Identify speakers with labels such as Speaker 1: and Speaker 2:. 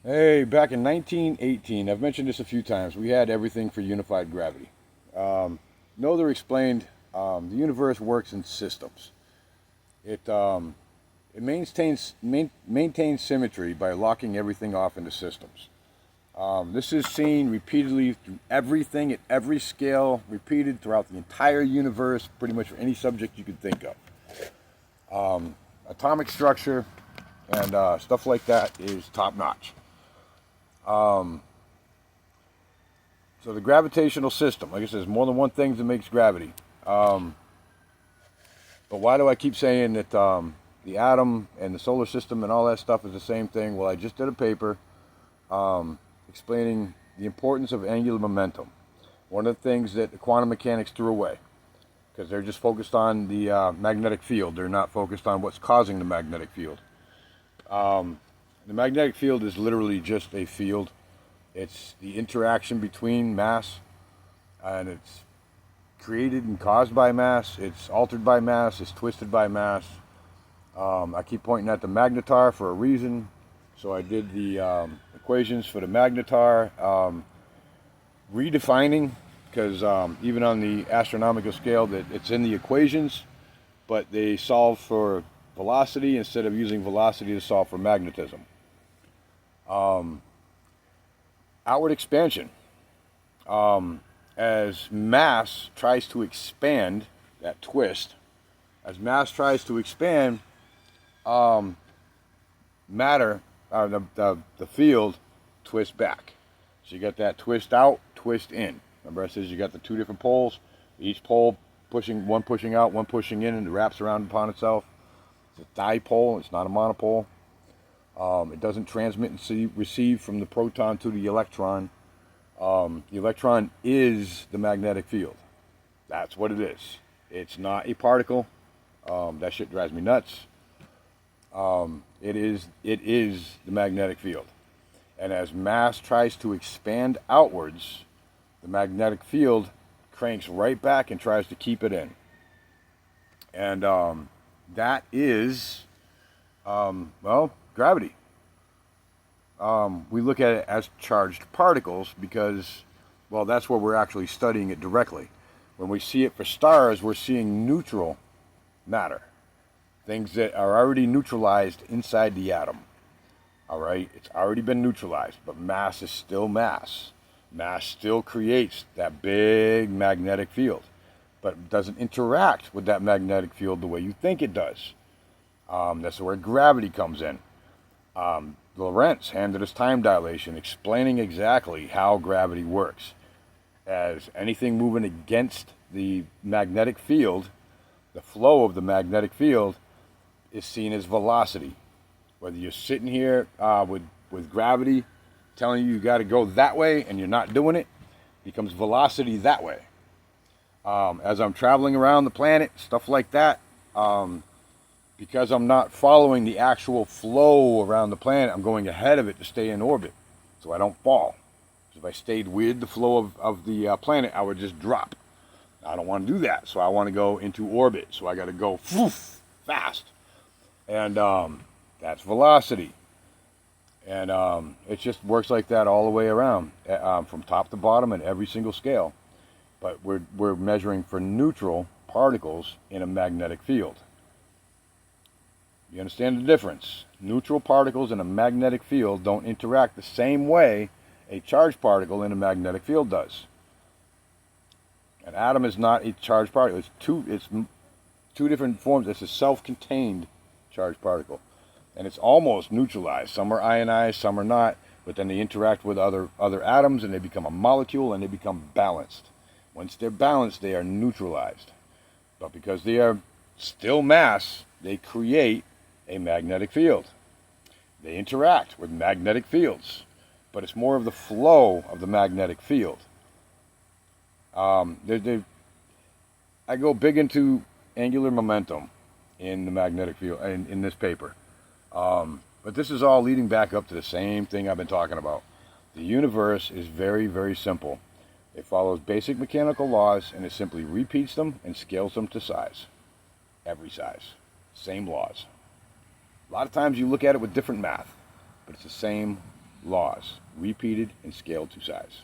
Speaker 1: Hey, back in 1918, I've mentioned this a few times, we had everything for unified gravity. Noether explained the universe works in systems. It maintains symmetry by locking everything off into systems. This is seen repeatedly through everything at every scale, repeated throughout the entire universe, pretty much for any subject you could think of. Atomic structure and stuff like that is top notch. So the gravitational system, like I said, there's more than one thing that makes gravity. But why do I keep saying that the atom and the solar system and all that stuff is the same thing? Well, I just did a paper explaining the importance of angular momentum. One of the things that the quantum mechanics threw away, because they're just focused on the magnetic field. They're not focused on what's causing the magnetic field. The magnetic field is literally just a field. It's the interaction between mass, and it's created and caused by mass. It's altered by mass. It's twisted by mass. I keep pointing at the magnetar for a reason. So I did the equations for the magnetar, redefining, because even on the astronomical scale, that it's in the equations, but they solve for velocity instead of using velocity to solve for magnetism. Outward expansion. As mass tries to expand, that twist, as mass tries to expand, matter, the field twists back. So you got that twist out, twist in. Remember I said you got the two different poles, each pole pushing, one pushing out, one pushing in, and it wraps around upon itself. It's a dipole, it's not a monopole. It doesn't transmit and receive from the proton to the electron. The electron is the magnetic field. That's what it is. It's not a particle. That shit drives me nuts. It is the magnetic field. And as mass tries to expand outwards, the magnetic field cranks right back and tries to keep it in. And that is, gravity. We look at it as charged particles because, well, that's where we're actually studying it directly. When we see it for stars, we're seeing neutral matter. Things that are already neutralized inside the atom. All right? It's already been neutralized, but mass is still mass. Mass still creates that big magnetic field, but it doesn't interact with that magnetic field the way you think it does. That's where gravity comes in. Lorentz handed us time dilation, explaining exactly how gravity works. As anything moving against the magnetic field, the flow of the magnetic field is seen as velocity. Whether you're sitting here with gravity telling you got to go that way and you're not doing it, becomes velocity that way. As I'm traveling around the planet, stuff like that, because I'm not following the actual flow around the planet, I'm going ahead of it to stay in orbit so I don't fall. So if I stayed with the flow of the planet, I would just drop. I don't want to do that, so I want to go into orbit. So I got to go fast. And that's velocity. And it just works like that all the way around, from top to bottom at every single scale. But we're measuring for neutral particles in a magnetic field. You understand the difference? Neutral particles in a magnetic field don't interact the same way a charged particle in a magnetic field does. An atom is not a charged particle. It's two different forms. It's a self-contained charged particle. And it's almost neutralized. Some are ionized, some are not, but then they interact with other atoms and they become a molecule and they become balanced. Once they're balanced, they are neutralized. But because they are still mass, they create a magnetic field. They interact with magnetic fields, but it's more of the flow of the magnetic field. I go big into angular momentum in the magnetic field in this paper. But this is all leading back up to the same thing I've been talking about. The universe is very, very simple. It follows basic mechanical laws, and it simply repeats them and scales them to size. Every size. Same laws. A lot of times you look at it with different math, but it's the same laws, repeated and scaled to size.